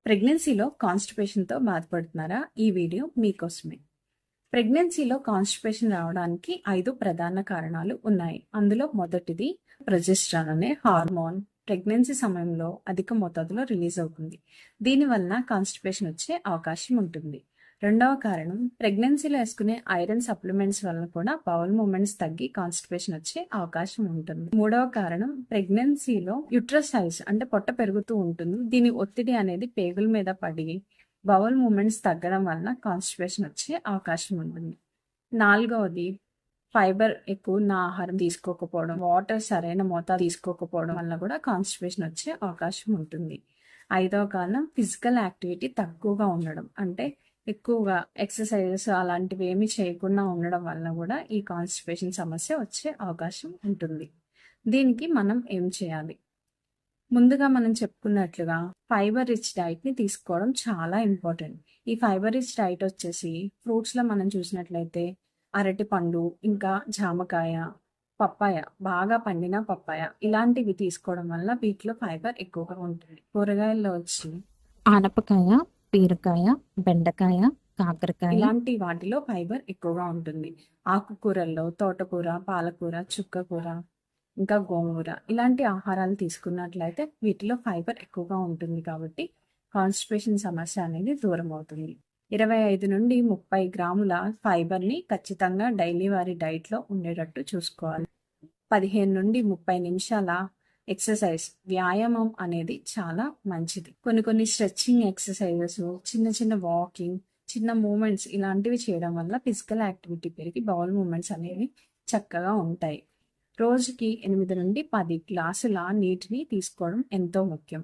ప్రెగ్నెన్సీలో కాన్స్టిపేషన్తో బాధపడుతున్నారా? ఈ వీడియో మీకోసమే. ప్రెగ్నెన్సీలో కాన్స్టిపేషన్ రావడానికి 5 ప్రధాన కారణాలు ఉన్నాయి. అందులో మొదటిది ప్రొజెస్ట్రాన్ అనే హార్మోన్ ప్రెగ్నెన్సీ సమయంలో అధిక మోతాదులో రిలీజ్ అవుతుంది. దీనివల్ల కాన్స్టిపేషన్ వచ్చే అవకాశం ఉంటుంది. రెండవ కారణం ప్రెగ్నెన్సీలో వేసుకునే ఐరన్ సప్లిమెంట్స్ వల్ల కూడా బౌల్ మూమెంట్స్ తగ్గి కాన్స్టిపేషన్ వచ్చే అవకాశం ఉంటుంది. మూడవ కారణం ప్రెగ్నెన్సీలో యుట్రస్ సైజ్ అంటే పొట్ట పెరుగుతూ ఉంటుంది. దీని ఒత్తిడి అనేది పేగుల మీద పడి బౌల్ మూమెంట్స్ తగ్గడం వల్ల కాన్స్టిపేషన్ వచ్చే అవకాశం ఉంటుంది. నాలుగవది ఫైబర్ ఎక్కువ ఉన్న ఆహారం తీసుకోకపోవడం, వాటర్ సరైన మోతాదు తీసుకోకపోవడం వల్ల కూడా కాన్స్టిపేషన్ వచ్చే అవకాశం ఉంటుంది. ఐదవ కారణం ఫిజికల్ యాక్టివిటీ తక్కువగా ఉండడం, అంటే ఎక్కువగా ఎక్సర్సైజెస్ అలాంటివి ఏమీ చేయకుండా ఉండడం వల్ల కూడా ఈ కాన్స్టిపేషన్ సమస్య వచ్చే అవకాశం ఉంటుంది. దీనికి మనం ఏం చేయాలి? ముందుగా మనం చెప్పుకున్నట్లుగా ఫైబర్ రిచ్ డైట్ని తీసుకోవడం చాలా ఇంపార్టెంట్. ఈ ఫైబర్ రిచ్ డైట్ వచ్చేసి ఫ్రూట్స్లో మనం చూసినట్లయితే అరటి పండు, ఇంకా జామకాయ, పప్పాయ, బాగా పండిన పప్పాయ ఇలాంటివి తీసుకోవడం వల్ల వీటిలో ఫైబర్ ఎక్కువగా ఉంటుంది. కూరగాయల్లో వచ్చి ఆనపకాయ, బీరకాయ, బెండకాయ, కాకరకాయ ఇలాంటి వాటిలో ఫైబర్ ఎక్కువగా ఉంటుంది. ఆకుకూరల్లో తోటకూర, పాలకూర, చుక్కకూర, ఇంకా గోంగూర ఇలాంటి ఆహారాలు తీసుకున్నట్లయితే వీటిలో ఫైబర్ ఎక్కువగా ఉంటుంది కాబట్టి కాన్స్టిపేషన్ సమస్య అనేది దూరం అవుతుంది. 25 నుండి 30 గ్రాముల ఫైబర్ని ఖచ్చితంగా డైలీ వారి డైట్లో ఉండేటట్టు చూసుకోవాలి. 15 నుండి 30 నిమిషాల ఎక్సర్సైజ్, వ్యాయామం అనేది చాలా మంచిది. కొన్ని స్ట్రెచ్చింగ్ ఎక్సర్సైజెస్, చిన్న వాకింగ్, చిన్న మూమెంట్స్ ఇలాంటివి చేయడం వల్ల ఫిజికల్ యాక్టివిటీ పెరిగి బౌల్ మూమెంట్స్ అనేవి చక్కగా ఉంటాయి. రోజుకి 8 నుండి 10 గ్లాసుల నీటిని తీసుకోవడం ఎంతో ముఖ్యం.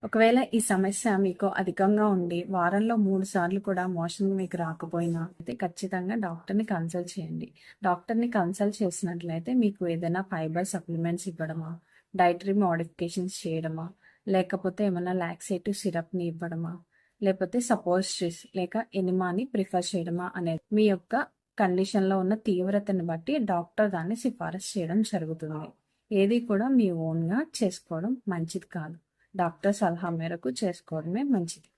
ఒకవేళ ఈ సమస్య మీకు అధికంగా ఉండి వారంలో 3 సార్లు కూడా మోషన్ మీకు రాకపోయినా అయితే ఖచ్చితంగా డాక్టర్ని కన్సల్ట్ చేయండి. డాక్టర్ని కన్సల్ట్ చేసినట్లయితే మీకు ఏదైనా ఫైబర్ సప్లిమెంట్స్ ఇవ్వడమా, డైటరీ మోడిఫికేషన్స్ చేయడమా, లేకపోతే ఏమైనా లాక్సేటివ్ సిరప్ని ఇవ్వడమా, లేకపోతే సపోజిటరీస్ లేక ఎనిమాని ప్రిఫర్ చేయడమా అనేది మీ యొక్క కండిషన్లో ఉన్న తీవ్రతను బట్టి డాక్టర్ దాన్ని సిఫారసు చేయడం జరుగుతుంది. ఏది కూడా మీ ఓన్గా చేసుకోవడం మంచిది కాదు. డాక్టర్ సలహా మేరకు చేసుకోవడమే మంచిది.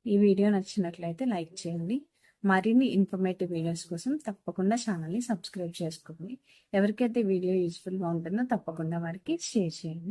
ఈ వీడియో నచ్చినట్లయితే లైక్ చేయండి. మరిన్ని ఇన్ఫర్మేటివ్ వీడియోస్ కోసం తప్పకుండా ఛానల్ని సబ్స్క్రైబ్ చేసుకోండి. ఎవరికైతే వీడియో యూస్ఫుల్గా ఉంటుందో తప్పకుండా వారికి షేర్ చేయండి.